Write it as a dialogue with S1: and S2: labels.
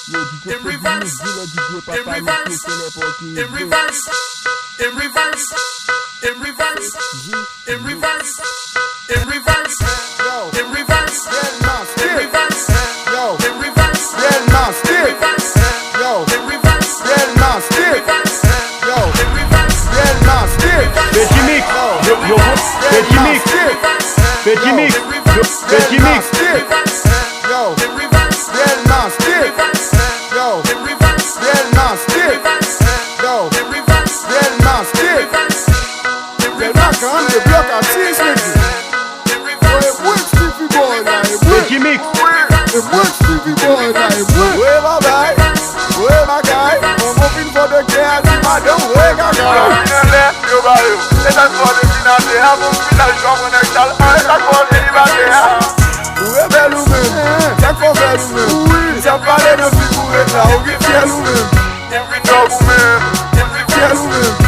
S1: in reverse, in reverse, in reverse, in reverse, in reverse, in reverse, in reverse, in reverse, in reverse, yo, in reverse, real nasty, yo, in reverse, real nasty, yo, in reverse, real nasty.
S2: Petit mix, yo, petit mix, petit mix, petit mix,
S1: yo, in reverse, real nasty, yo, in reverse, real nasty, yo, in reverse, real nasty. Real nasty, the block of cheese nigga. It works, Steevy Boy, now it works.
S2: petit mix.
S1: It works, Steevy Boy, now it works. Where my guy? Where my guy? I'm hoping for the gas in my dumb way, my guy. Où est belle ou même? C'est quoi belle ou même? Oui, j'ai parlé de figure là, où est fier ou même? Fier ou même?